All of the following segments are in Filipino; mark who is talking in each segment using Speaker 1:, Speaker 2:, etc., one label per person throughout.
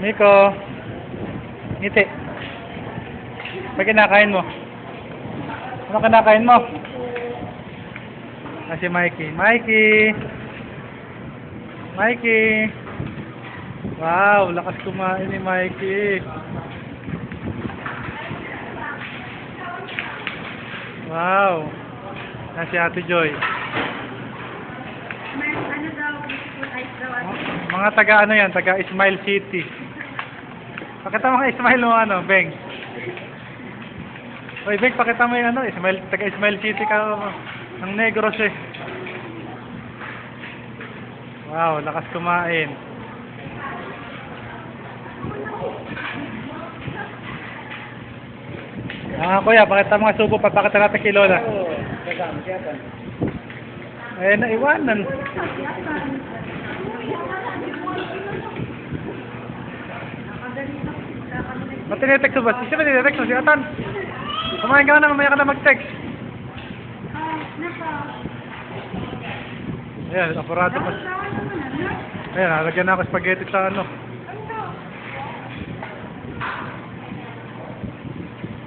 Speaker 1: Nico. Ngiti. Pag kinakain mo. Ano kinakain mo? Ah, si Mikey. Mikey! Mikey! Wow, lakas kumain ni Mikey. Wow. Ah, si Ate Joy.
Speaker 2: Ano daw, beautiful eyes daw.
Speaker 1: Mga taga ano yan, taga Ismail City. Pakita mo kay Ismail mo ano, Beng. Oy, Beng, pakita mo yung ano, taga Ismail City ka ng Negros eh. Wow, lakas kumain. Ah, kuya, pakita mo nga subo, papakita natin kay Lola. Eh, naiwanan. Ba't tinetext mo ba? Sino ba tinetext mo? Si Atan? Kumain ka na, mamaya ka na mag-text. Ayan, aparato pa. Ayan, nalagyan na ako spaghetti sa ano.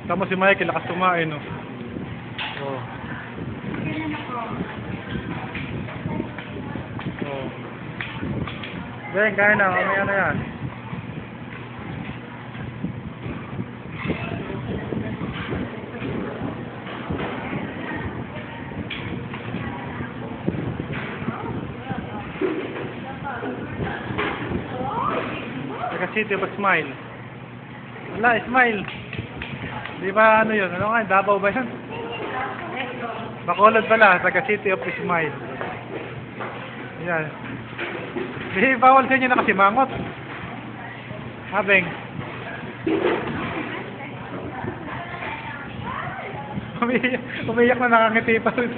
Speaker 1: Tama si Mikey, lakas kumain, no? Oh. Oh. Beng, kain na, mamaya na yan. Taga City of Smile. Wala, Smile. Di ba ano yun? Ano nga, Davao ba yun? Bacolod pala, taga City of Smile. Yan. Di bawal sa inyo na kasi mangot. Habeng. Umiyak na, nakangiti pa rin.